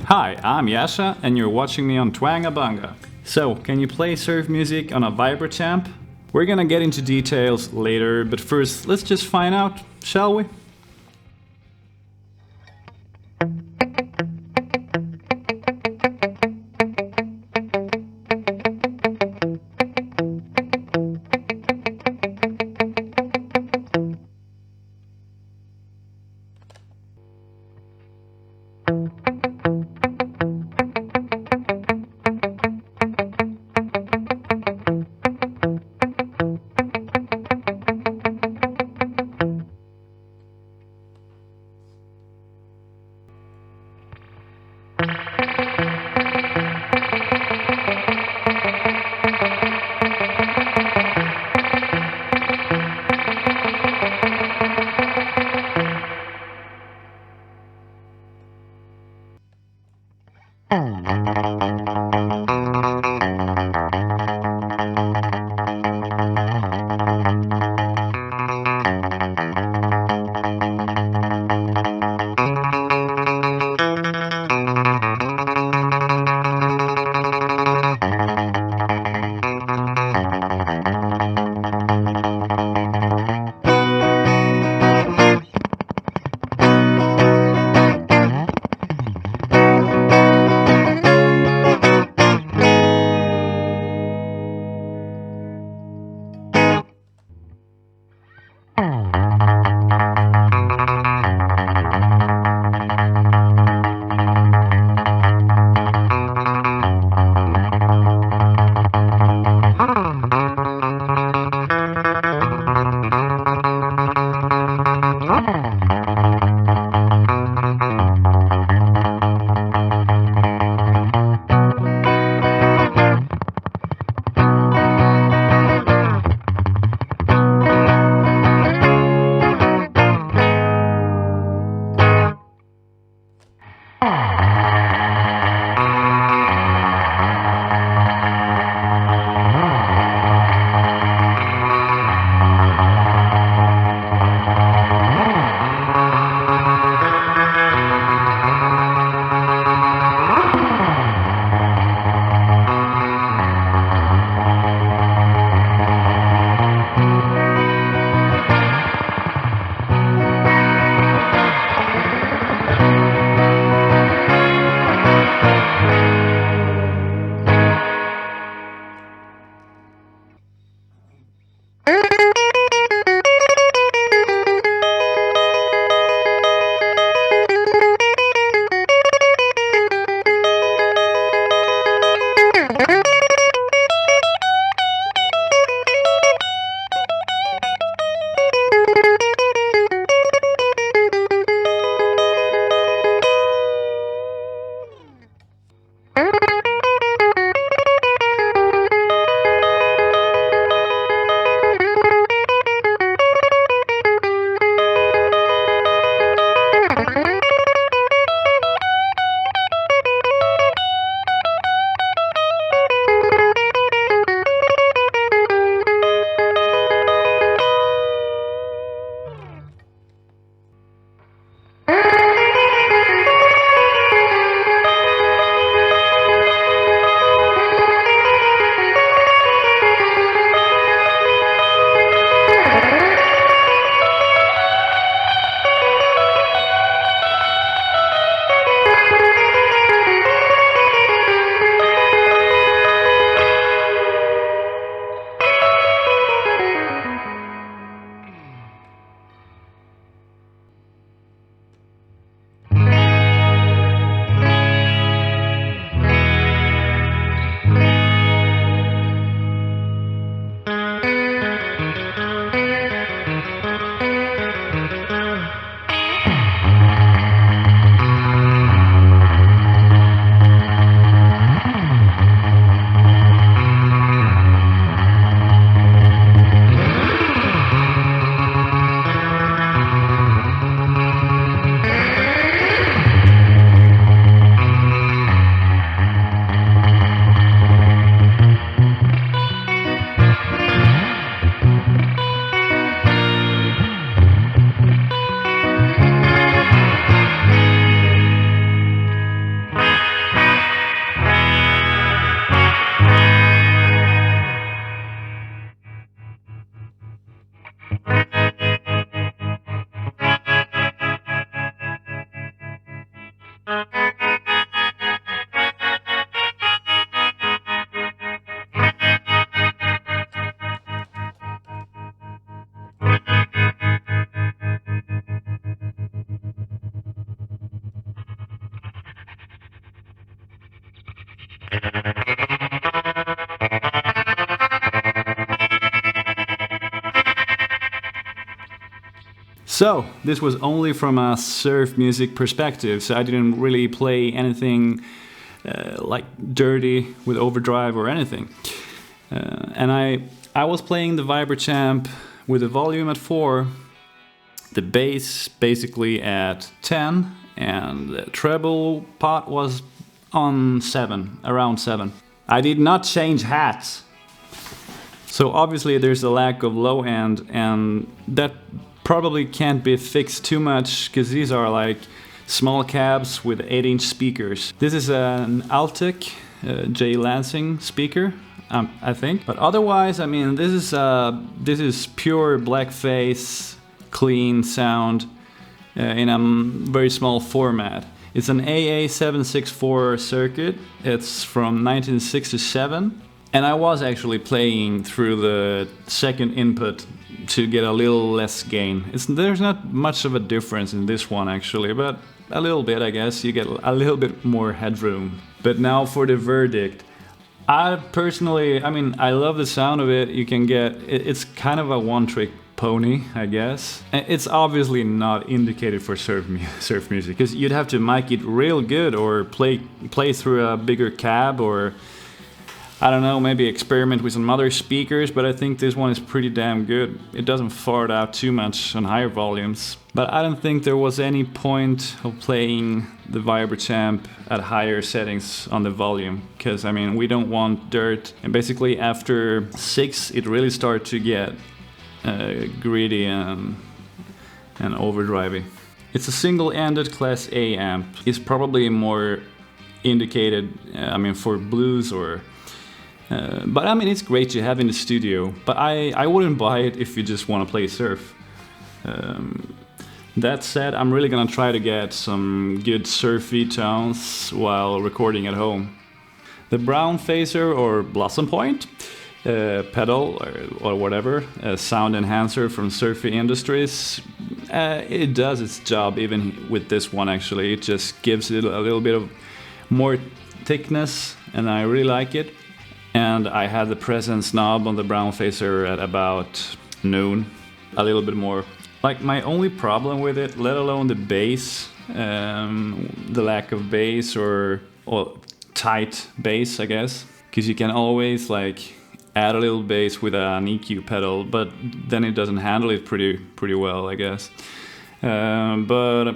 Hi, I'm Yasha and you're watching me on Twangabunga. So, can you play surf music on a Vibro Champ? We're gonna get into details later, but first let's just find out, shall we? So this was only from a surf music perspective, so I didn't really play anything like dirty with overdrive or anything. And I was playing the Vibro Champ with the volume at 4, the bass basically at 10, and the treble pot was on 7, around 7. I did not change hats. So obviously there's a lack of low end, and that probably can't be fixed too much because these are like small cabs with 8-inch speakers. This is an Altec J Lansing speaker, I think. But otherwise, I mean, this is pure blackface, clean sound in a very small format. It's an AA764 circuit. It's from 1967. And I was actually playing through the second input to get a little less gain. There's not much of a difference in this one actually, but a little bit, I guess. You get a little bit more headroom. But now for the verdict. I personally, I mean, I love the sound of it. You can get, it's kind of a one-trick pony, I guess. It's obviously not indicated for surf music, because you'd have to mic it real good or play through a bigger cab, or I don't know, maybe experiment with some other speakers, but I think this one is pretty damn good. It doesn't fart out too much on higher volumes. But I don't think there was any point of playing the Vibro Champ at higher settings on the volume, because I mean, we don't want dirt. And basically after 6, it really started to get greedy and overdrivey. It's a single-ended Class A amp. It's probably more indicated, I mean, for blues or but I mean, it's great to have in the studio, but I wouldn't buy it if you just want to play surf. That said, I'm really gonna try to get some good surfy tones while recording at home. The Brownfacer or blossompoint pedal or whatever, a sound enhancer from Surfy Industries, it does its job even with this one actually. It just gives it a little bit of more thickness and I really like it. And I had the presence knob on the Brownfacer at about noon, a little bit more. Like my only problem with it, let alone the bass, the lack of bass or tight bass, I guess, because you can always like add a little bass with an EQ pedal, but then it doesn't handle it pretty well, I guess. But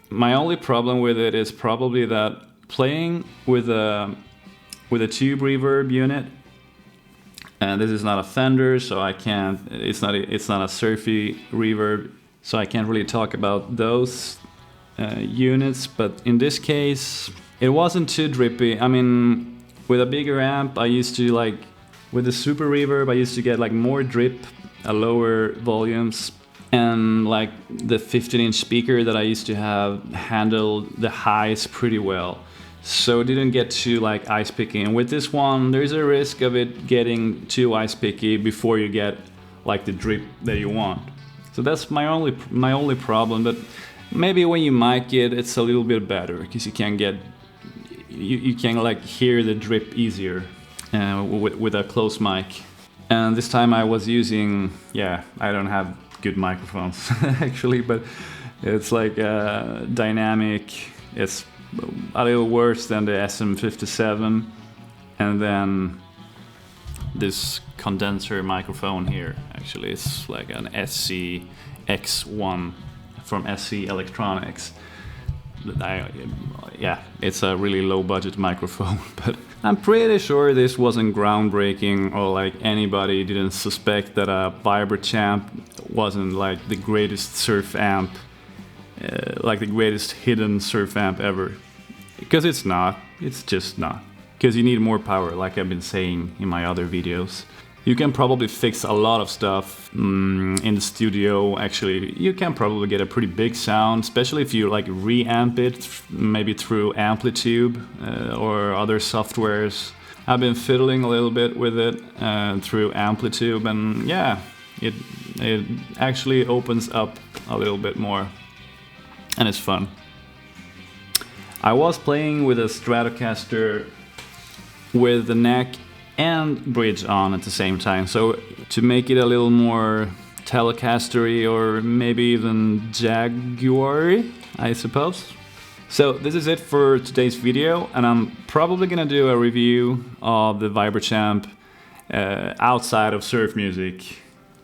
my only problem with it is probably that playing with a tube reverb unit, and this is not a Fender, so I can't. It's not a Surfy reverb, so I can't really talk about those units. But in this case, it wasn't too drippy. I mean, with a bigger amp, I used to like with the super reverb, I used to get like more drip, lower volumes, and like the 15-inch speaker that I used to have handled the highs pretty well. So it didn't get too like ice picky, and with this one there's a risk of it getting too ice picky before you get like the drip that you want. So that's my only problem, but maybe when you mic it, it's a little bit better because you can like hear the drip easier with a close mic. And this time I was using, I don't have good microphones actually, but it's like dynamic. It's a little worse than the SM57, and then this condenser microphone here actually is like an SC X1 from SC Electronics. It's a really low budget microphone, but I'm pretty sure this wasn't groundbreaking, or like anybody didn't suspect that a Vibro Champ wasn't like the greatest surf amp, like the greatest hidden surf amp ever. Because it's not. It's just not. Because you need more power, like I've been saying in my other videos. You can probably fix a lot of stuff in the studio. Actually, you can probably get a pretty big sound, especially if you like reamp it, maybe through Amplitude or other softwares. I've been fiddling a little bit with it through Amplitude, and yeah, it actually opens up a little bit more, and it's fun. I was playing with a Stratocaster with the neck and bridge on at the same time, so to make it a little more Telecaster-y or maybe even Jaguar-y, I suppose. So this is it for today's video, and I'm probably gonna do a review of the Vibro Champ outside of surf music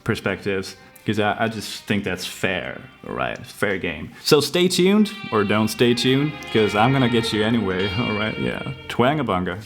perspectives, because I just think that's fair, alright? Fair game. So stay tuned, or don't stay tuned, because I'm gonna get you anyway, alright? Yeah. Twangabunga.